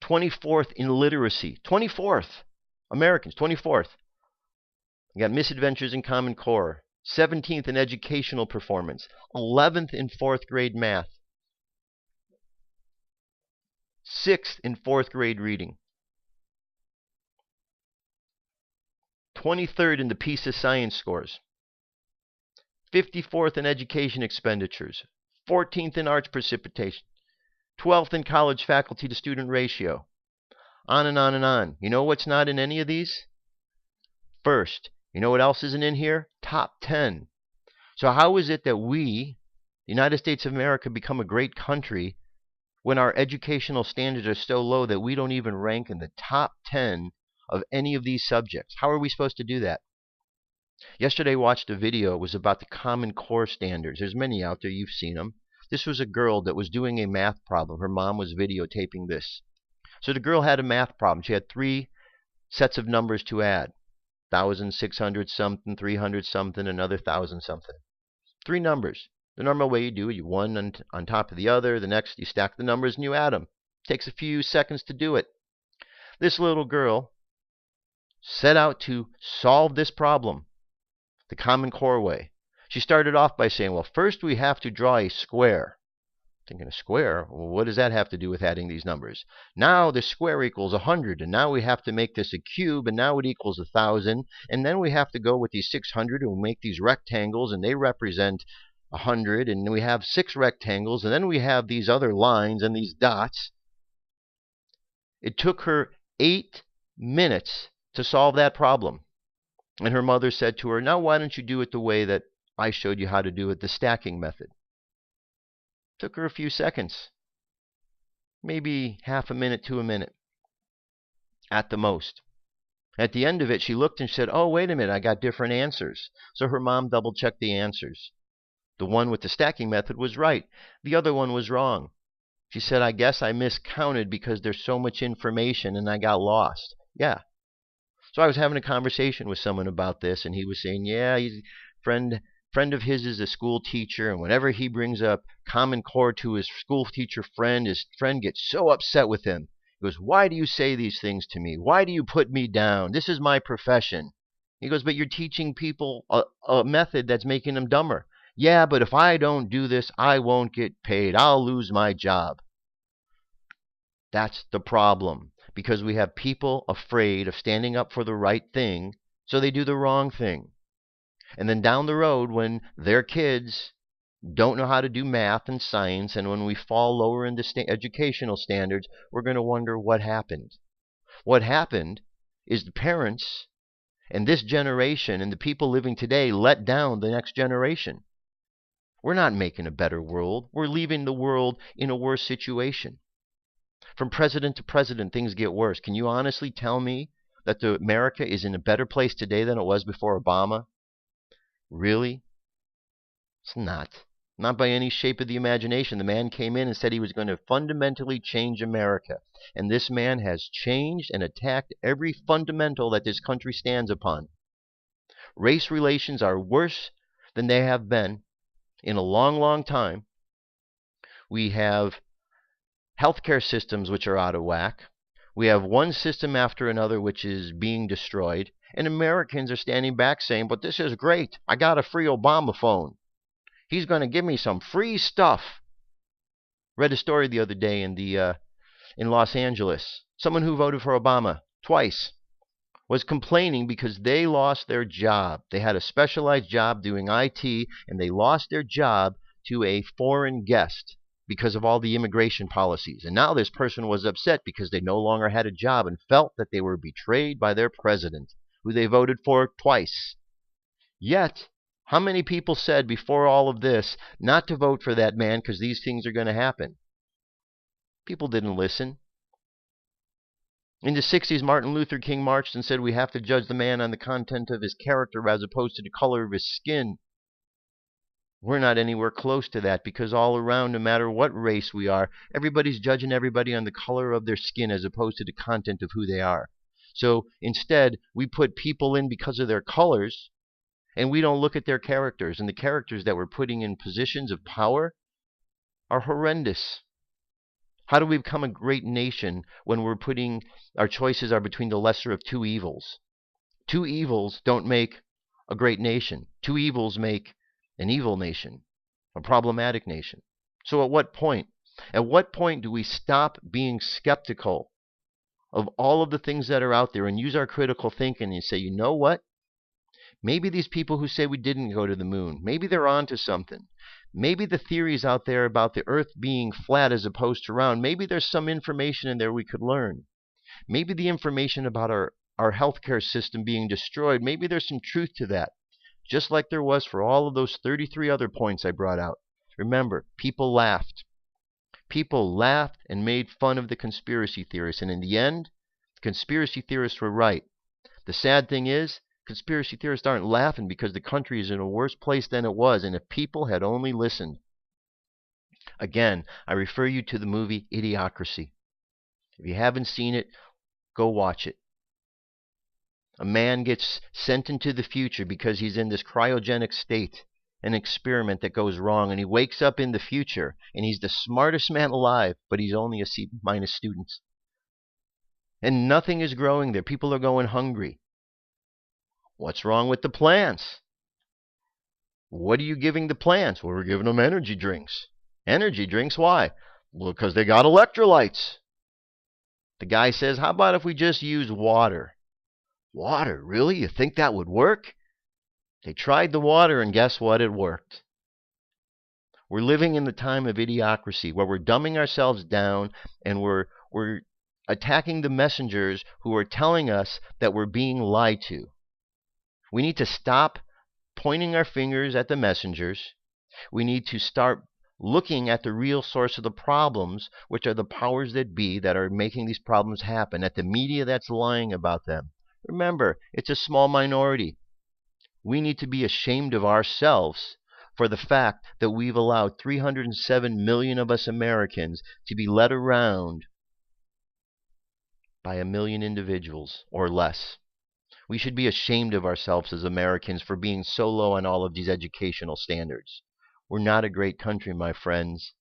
[SPEAKER 2] 24th in literacy. 24th. Americans, 24th. You got misadventures in Common Core. 17th in educational performance. 11th in 4th grade math. 6th in 4th grade reading. 23rd in the PISA science scores. 54th in education expenditures. 14th in arts precipitation. 12th in college faculty to student ratio. On and on and on. You know what's not in any of these? First. You know what else isn't in here? Top 10. So how is it that we, the United States of America, become a great country when our educational standards are so low that we don't even rank in the top 10 of any of these subjects? How are we supposed to do that? Yesterday I watched a video. It was about the Common Core standards. There's many out there. You've seen them. This was a girl that was doing a math problem. Her mom was videotaping this. So the girl had a math problem. She had 3 sets of numbers to add. 1,600 something, 300 something, another 1,000 something. 3 numbers. The normal way you do it, you one on top of the other. The next, you stack the numbers and you add them. It takes a few seconds to do it. This little girl set out to solve this problem the Common Core way. She started off by saying, well, first we have to draw a square. Thinking a square? Well, what does that have to do with adding these numbers? Now the square equals 100, and now we have to make this a cube, and now it equals 1,000, and then we have to go with these 600 and make these rectangles, and they represent 100, and we have 6 rectangles, and then we have these other lines and these dots. It took her 8 minutes to solve that problem. And her mother said to her, now why don't you do it the way that I showed you how to do it, the stacking method? Took her a few seconds. Maybe half a minute to a minute at the most. At the end of it, she looked and said, oh, wait a minute, I got different answers. So her mom double-checked the answers. The one with the stacking method was right. The other one was wrong. She said, I guess I miscounted because there's so much information and I got lost. Yeah. So I was having a conversation with someone about this, and he was saying, yeah, he's a friend of his is a school teacher, and whenever he brings up Common Core to his school teacher friend, his friend gets so upset with him. He goes, why do you say these things to me? Why do you put me down? This is my profession. He goes, but you're teaching people a method that's making them dumber. Yeah, but if I don't do this, I won't get paid. I'll lose my job. That's the problem. Because we have people afraid of standing up for the right thing, so they do the wrong thing. And then down the road, when their kids don't know how to do math and science, and when we fall lower in the educational standards, we're going to wonder what happened. What happened is the parents and this generation and the people living today let down the next generation. We're not making a better world. We're leaving the world in a worse situation. From president to president, things get worse. Can you honestly tell me that America is in a better place today than it was before Obama? Really? It's not. Not by any shape of the imagination. The man came in and said he was going to fundamentally change America. And this man has changed and attacked every fundamental that this country stands upon. Race relations are worse than they have been in a long, long time. We have healthcare systems which are out of whack. We have one system after another which is being destroyed. And Americans are standing back saying, but this is great. I got a free Obama phone. He's going to give me some free stuff. Read a story the other day in Los Angeles. Someone who voted for Obama twice was complaining because they lost their job. They had a specialized job doing IT, and they lost their job to a foreign guest because of all the immigration policies. And now this person was upset because they no longer had a job and felt that they were betrayed by their president, who they voted for twice. Yet, how many people said before all of this not to vote for that man because these things are going to happen? People didn't listen. In the 60s, Martin Luther King marched and said we have to judge the man on the content of his character as opposed to the color of his skin. We're not anywhere close to that because all around, no matter what race we are, everybody's judging everybody on the color of their skin as opposed to the content of who they are. So instead, we put people in because of their colors, and we don't look at their characters. And the characters that we're putting in positions of power are horrendous. How do we become a great nation when we're putting our choices are between the lesser of two evils? Two evils don't make a great nation. Two evils make an evil nation, a problematic nation. So at what point? At what point do we stop being skeptical of all of the things that are out there and use our critical thinking and say, you know what? Maybe these people who say we didn't go to the moon, maybe they're onto something. Maybe the theories out there about the earth being flat as opposed to round, maybe there's some information in there we could learn. Maybe the information about our healthcare system being destroyed, maybe there's some truth to that. just like there was for all of those 33 other points I brought out. Remember, people laughed. People laughed and made fun of the conspiracy theorists, and in the end, the conspiracy theorists were right. The sad thing is, conspiracy theorists aren't laughing because the country is in a worse place than it was, and if people had only listened. Again, I refer you to the movie Idiocracy. If you haven't seen it, go watch it. A man gets sent into the future because he's in this cryogenic state, an experiment that goes wrong, and he wakes up in the future, and he's the smartest man alive, but he's only a C-minus student. And nothing is growing there. People are going hungry. What's wrong with the plants? What are you giving the plants? Well, we're giving them energy drinks. Energy drinks? Why? Well, because they got electrolytes. The guy says, how about if we just use water? Water? Really? You think that would work? They tried the water, and guess what? It worked. We're living in the time of idiocracy, where we're dumbing ourselves down, and we're attacking the messengers who are telling us that we're being lied to. We need to stop pointing our fingers at the messengers. We need to start looking at the real source of the problems, which are the powers that be that are making these problems happen, at the media that's lying about them. Remember, it's a small minority. We need to be ashamed of ourselves for the fact that we've allowed 307 million of us Americans to be led around by 1 million individuals or less. We should be ashamed of ourselves as Americans for being so low on all of these educational standards. We're not a great country, my friends.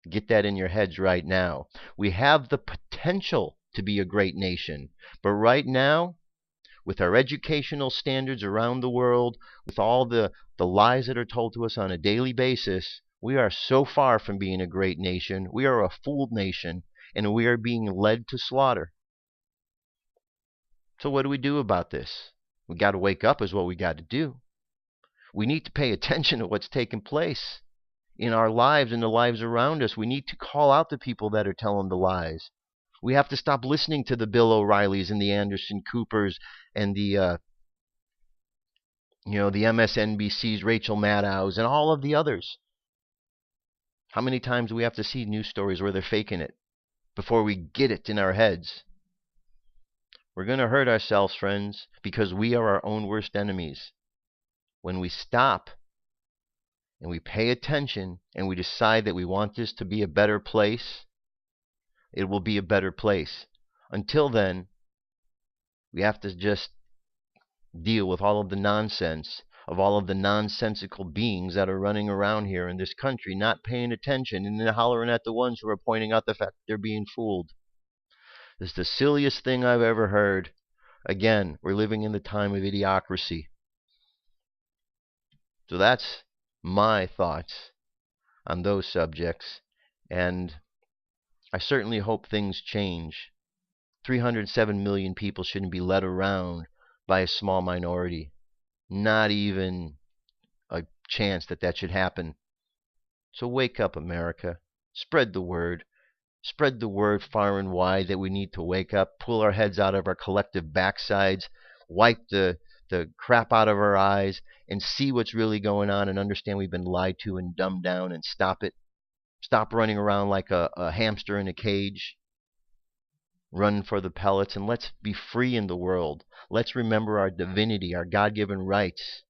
[SPEAKER 2] Get that in your heads right now. We have the potential to be a great nation, but right now, with our educational standards around the world, with all the lies that are told to us on a daily basis, we are so far from being a great nation. We are a fooled nation, and we are being led to slaughter. So what do we do about this? We got to wake up is what we got to do. We need to pay attention to what's taking place in our lives and the lives around us. We need to call out the people that are telling the lies. We have to stop listening to the Bill O'Reillys and the Anderson Coopers and the MSNBC's Rachel Maddows and all of the others. How many times do we have to see news stories where they're faking it before we get it in our heads? We're going to hurt ourselves, friends, because we are our own worst enemies. When we stop and we pay attention and we decide that we want this to be a better place, it will be a better place. Until then, we have to just deal with all of the nonsense of all of the nonsensical beings that are running around here in this country, not paying attention and then hollering at the ones who are pointing out the fact that they're being fooled. This is the silliest thing I've ever heard. Again, we're living in the time of idiocracy. So that's my thoughts on those subjects, and I certainly hope things change. 307 million people shouldn't be led around by a small minority. Not even a chance that that should happen. So wake up, America. Spread the word. Spread the word far and wide that we need to wake up, pull our heads out of our collective backsides, wipe the crap out of our eyes, and see what's really going on and understand we've been lied to and dumbed down, and stop it. Stop running around like a hamster in a cage. Run for the pellets, and let's be free in the world. Let's remember our divinity, our God-given rights,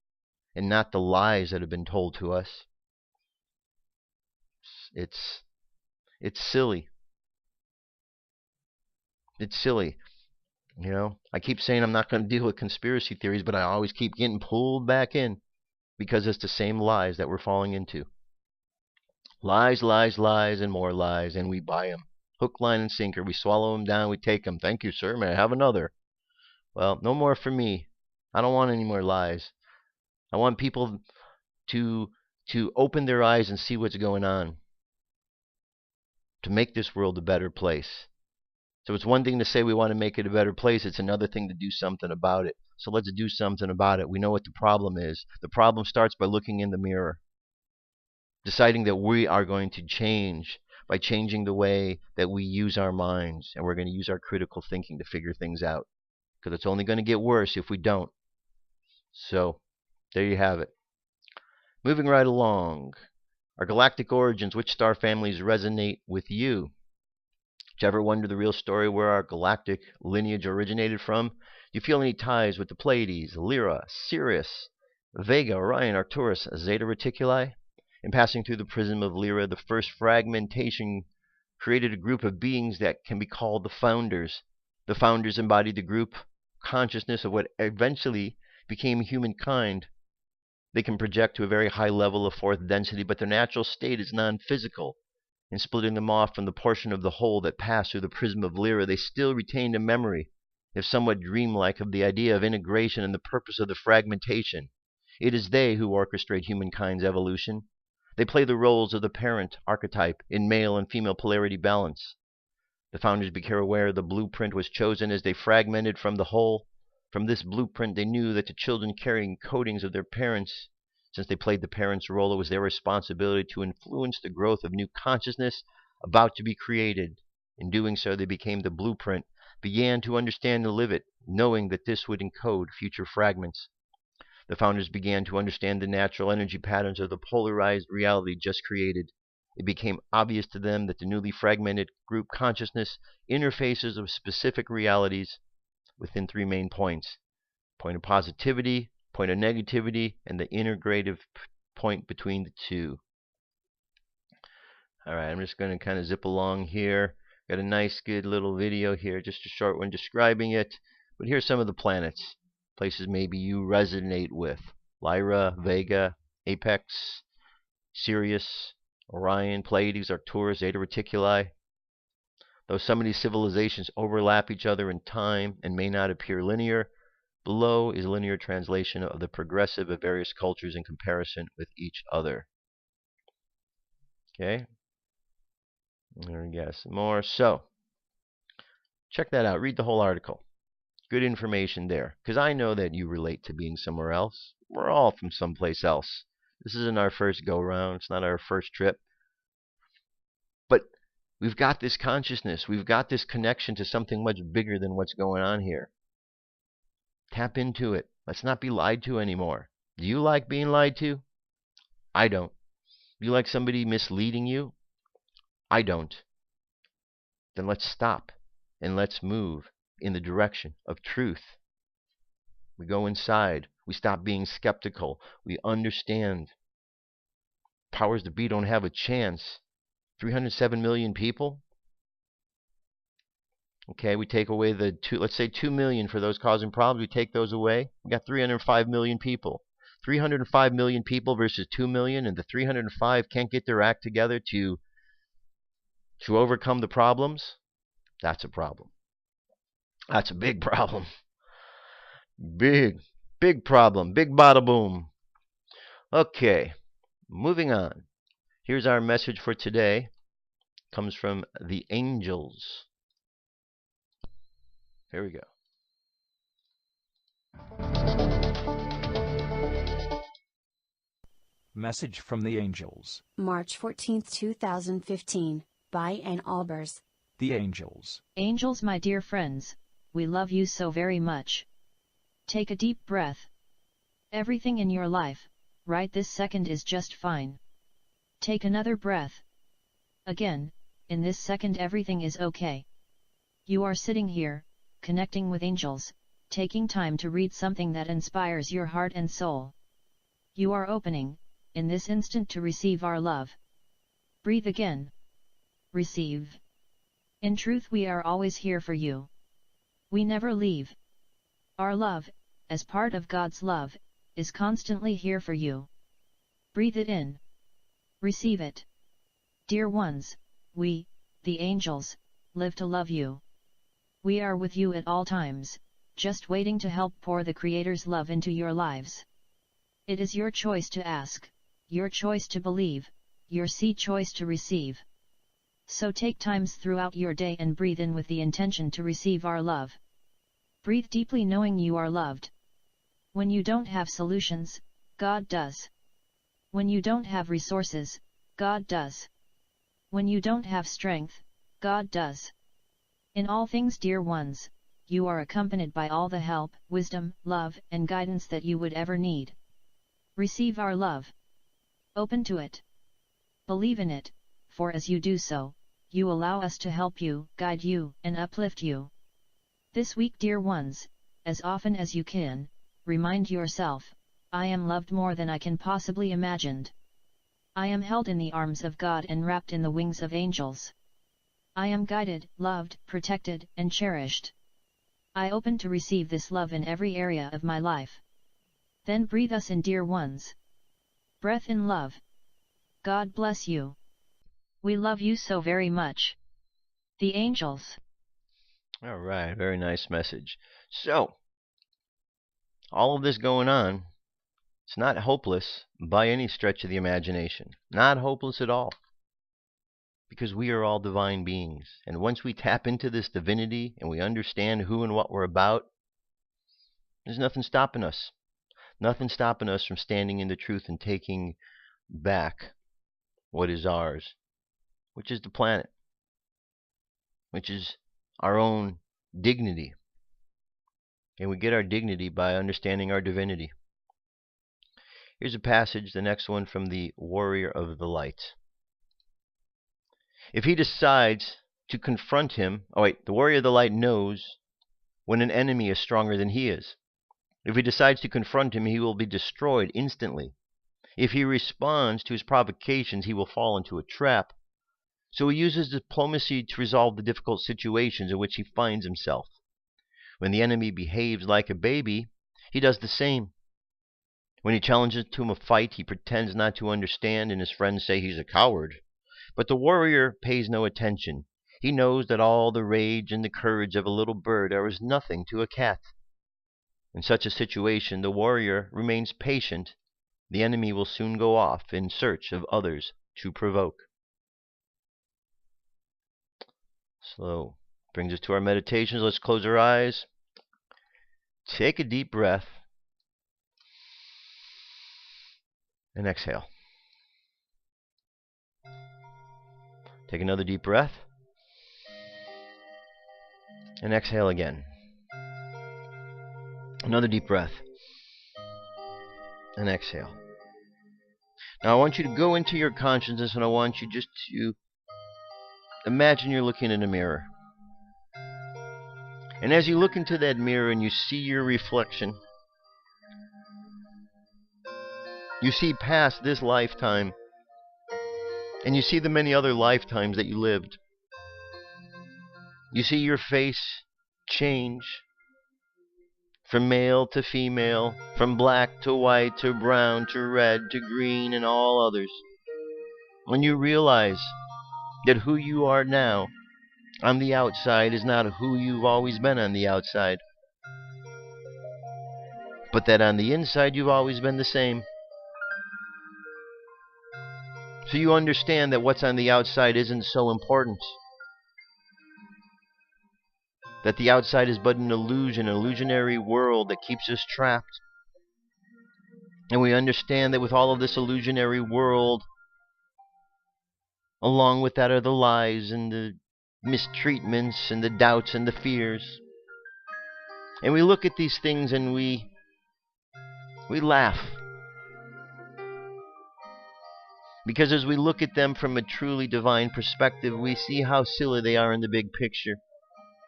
[SPEAKER 2] and not the lies that have been told to us. It's silly. It's silly. I keep saying I'm not going to deal with conspiracy theories, but I always keep getting pulled back in because it's the same lies that we're falling into. Lies, lies, lies, and more lies, and we buy them. Hook, line, and sinker. We swallow them down. We take them. Thank you, sir. May I have another? Well, no more for me. I don't want any more lies. I want people to open their eyes and see what's going on, to make this world a better place. So it's one thing to say we want to make it a better place. It's another thing to do something about it. So let's do something about it. We know what the problem is. The problem starts by looking in the mirror, deciding that we are going to change by changing the way that we use our minds, and we're going to use our critical thinking to figure things out, because it's only going to get worse if we don't. So There you have it. Moving right along. Our galactic origins, which star families resonate with you? Did you ever wonder the real story where our galactic lineage originated from? Do you feel any ties with the Pleiades, Lyra, Sirius, Vega, Orion, Arcturus, Zeta Reticuli? In passing through the prism of Lyra, the first fragmentation created a group of beings that can be called the Founders. The Founders embodied the group consciousness of what eventually became humankind. They can project to a very high level of fourth density, but their natural state is non-physical. In splitting them off from the portion of the whole that passed through the prism of Lyra, they still retained a memory, if somewhat dreamlike, of the idea of integration and the purpose of the fragmentation. It is they who orchestrate humankind's evolution. They play the roles of the parent archetype in male and female polarity balance. The Founders became aware the blueprint was chosen as they fragmented from the whole. From this blueprint, they knew that the children carrying coatings of their parents. Since they played the parents' role, it was their responsibility to influence the growth of new consciousness about to be created. In doing so, they became the blueprint, began to understand and live it, knowing that this would encode future fragments. The Founders began to understand the natural energy patterns of the polarized reality just created. It became obvious to them that the newly fragmented group consciousness interfaces of specific realities within three main points: point of positivity, point of negativity, and the integrative point between the two. All right, I'm just going to kind of zip along here. Got a nice, good little video here, just a short one describing it. But here's some of the planets, places maybe you resonate with: Lyra, Vega, Apex, Sirius, Orion, Pleiades, Arcturus, Zeta Reticuli. Though some of these civilizations overlap each other in time and may not appear linear, below is a linear translation of the progressive of various cultures in comparison with each other. Okay, there we go, some more. So, check that out. Read the whole article. Good information there, because I know that you relate to being somewhere else. We're all from someplace else. This isn't our first go-round. It's not our first trip. But we've got this consciousness. We've got this connection to something much bigger than what's going on here. Tap into it. Let's not be lied to anymore. Do you like being lied to? I don't. Do you like somebody misleading you? I don't. Then let's stop and let's move in the direction of truth. We go inside. We stop being skeptical. We understand. Powers that be don't have a chance. 307 million people. Okay, we take away the let's say 2 million for those causing problems. We take those away. We got 305 million people. 305 million people versus 2 million, and the 305 can't get their act together to overcome the problems. That's a problem. That's a big problem. Big problem. Big bada boom. Okay, moving on. Here's our message for today. Comes from the angels. Here we go.
[SPEAKER 7] Message from the angels.
[SPEAKER 8] March 14, 2015, by Ann Albers.
[SPEAKER 7] The angels.
[SPEAKER 9] Angels, my dear friends, we love you so very much. Take a deep breath. Everything in your life, right this second, is just fine. Take another breath. Again, in this second everything is okay. You are sitting here, connecting with angels, taking time to read something that inspires your heart and soul. You are opening, in this instant, to receive our love. Breathe again. Receive. In truth, we are always here for you. We never leave. Our love, as part of God's love, is constantly here for you. Breathe it in. Receive it. Dear ones, we, the angels, live to love you. We are with you at all times, just waiting to help pour the Creator's love into your lives. It is your choice to ask, your choice to believe, your choice to receive. So take times throughout your day and breathe in with the intention to receive our love. Breathe deeply, knowing you are loved. When you don't have solutions, God does. When you don't have resources, God does. When you don't have strength, God does. In all things, dear ones, you are accompanied by all the help, wisdom, love, and guidance that you would ever need. Receive our love. Open to it. Believe in it, for as you do so, you allow us to help you, guide you, and uplift you. This week, dear ones, as often as you can, remind yourself, I am loved more than I can possibly imagine. I am held in the arms of God and wrapped in the wings of angels. I am guided, loved, protected, and cherished. I open to receive this love in every area of my life. Then breathe us in, dear ones. Breath in love. God bless you. We love you so very much. The angels.
[SPEAKER 2] All right, very nice message. So, all of this going on, it's not hopeless by any stretch of the imagination. Not hopeless at all. Because we are all divine beings. And once we tap into this divinity and we understand who and what we're about, there's nothing stopping us. Nothing stopping us from standing in the truth and taking back what is ours, which is the planet, which is our own dignity. And we get our dignity by understanding our divinity. Here's a passage, the next one from the Warrior of the Light. If he decides to confront him, the Warrior of the Light knows when an enemy is stronger than he is. If he decides to confront him, he will be destroyed instantly. If he responds to his provocations, he will fall into a trap. So he uses diplomacy to resolve the difficult situations in which he finds himself. When the enemy behaves like a baby, he does the same. When he challenges him to a fight, he pretends not to understand, and his friends say he's a coward. But the warrior pays no attention. He knows that all the rage and the courage of a little bird are as nothing to a cat. In such a situation, the warrior remains patient. The enemy will soon go off in search of others to provoke. So, brings us to our meditations. Let's close our eyes. Take a deep breath. And exhale. Take another deep breath. And exhale again. Another deep breath. And exhale. Now I want you to go into your consciousness, and I want you just to imagine you're looking in a mirror. And as you look into that mirror and you see your reflection, you see past this lifetime, and you see the many other lifetimes that you lived. You see your face change from male to female, from black to white to brown to red to green and all others. When you realize that who you are now on the outside is not who you've always been on the outside, but that on the inside you've always been the same. So you understand that what's on the outside isn't so important. That the outside is but an illusion, an illusionary world that keeps us trapped. And we understand that with all of this illusionary world, along with that are the lies and the mistreatments and the doubts and the fears. And we look at these things and we laugh. Because as we look at them from a truly divine perspective, we see how silly they are in the big picture,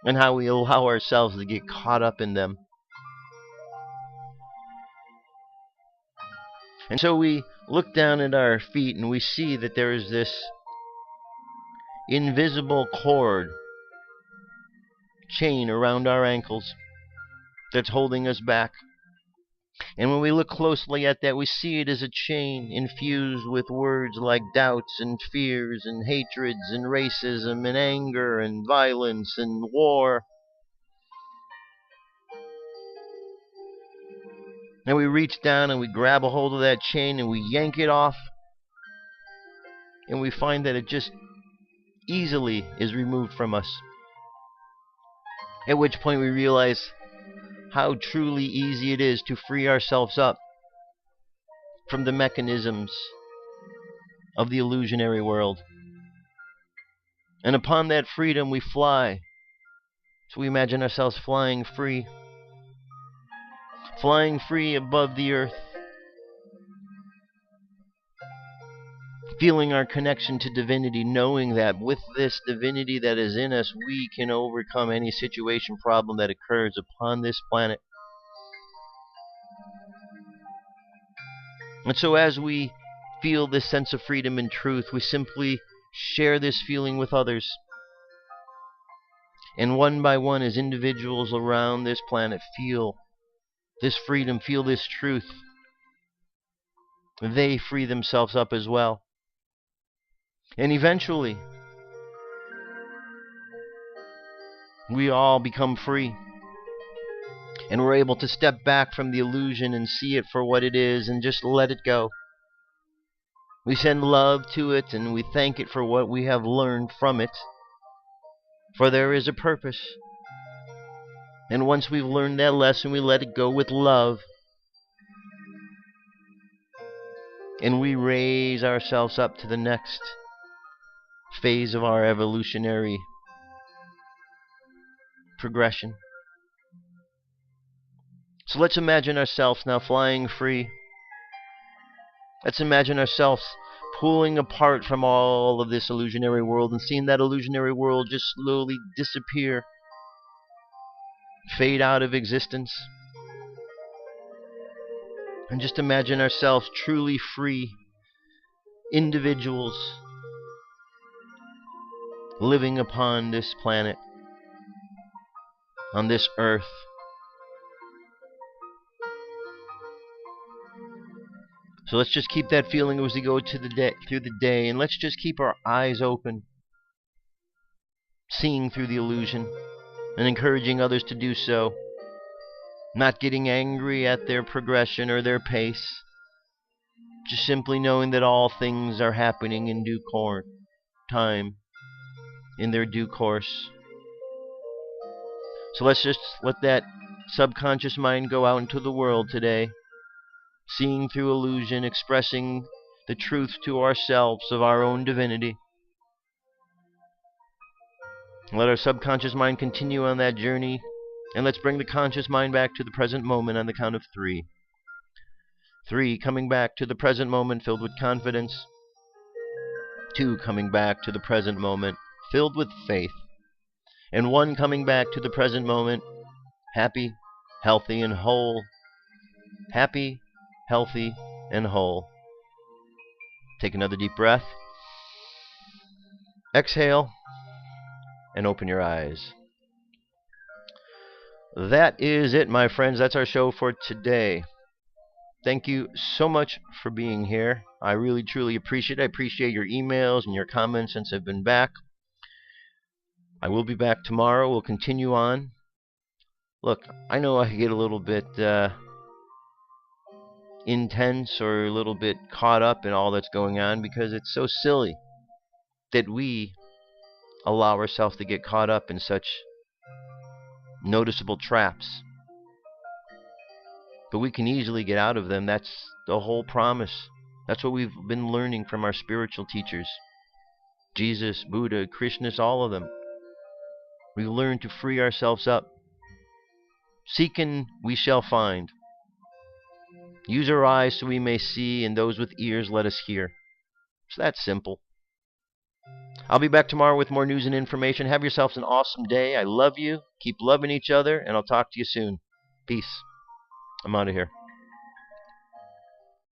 [SPEAKER 2] and how we allow ourselves to get caught up in them. And so we look down at our feet and we see that there is this invisible cord, chain around our ankles that's holding us back. And when we look closely at that, we see it as a chain infused with words like doubts and fears and hatreds and racism and anger and violence and war. And we reach down and we grab a hold of that chain and we yank it off. And we find that it just easily is removed from us. At which point we realize how truly easy it is to free ourselves up from the mechanisms of the illusionary world. And upon that freedom we fly. So we imagine ourselves flying free. Flying free above the earth. feeling our connection to divinity, knowing that with this divinity that is in us, we can overcome any situation, problem that occurs upon this planet. And so as we feel this sense of freedom and truth, we simply share this feeling with others. And one by one, as individuals around this planet feel this freedom, feel this truth, they free themselves up as well. And eventually, we all become free. And we're able to step back from the illusion and see it for what it is and just let it go. We send love to it and we thank it for what we have learned from it. For there is a purpose. And once we've learned that lesson, we let it go with love. And we raise ourselves up to the next phase of our evolutionary progression. So let's imagine ourselves now flying free. Let's imagine ourselves pulling apart from all of this illusionary world and seeing that illusionary world just slowly disappear, fade out of existence. And just imagine ourselves truly free individuals living upon this planet, on this earth. So let's just keep that feeling as we go through the day, and let's just keep our eyes open, seeing through the illusion, and encouraging others to do so. Not getting angry at their progression or their pace, just simply knowing that all things are happening in due time, in their due course. So let's just let that subconscious mind go out into the world today, seeing through illusion, expressing the truth to ourselves of our own divinity. Let our subconscious mind continue on that journey, and let's bring the conscious mind back to the present moment on the count of 3. 3, coming back to the present moment filled with confidence. 2, coming back to the present moment filled with faith. And 1, coming back to the present moment happy, healthy, and whole. Happy, healthy, and whole. Take another deep breath. Exhale, and open your eyes. That is it, my friends. That's our show for today. Thank you so much for being here. I really, truly appreciate it. I appreciate your emails and your comments since I've been back. I will be back tomorrow. We'll continue on. Look, I know I get a little bit intense or a little bit caught up in all that's going on because it's so silly that we allow ourselves to get caught up in such noticeable traps. But we can easily get out of them. That's the whole promise. That's what we've been learning from our spiritual teachers. Jesus, Buddha, Krishna, all of them. We learn to free ourselves up. Seeking, we shall find. Use our eyes so we may see, and those with ears let us hear. It's that simple. I'll be back tomorrow with more news and information. Have yourselves an awesome day. I love you. Keep loving each other, and I'll talk to you soon. Peace. I'm out of here.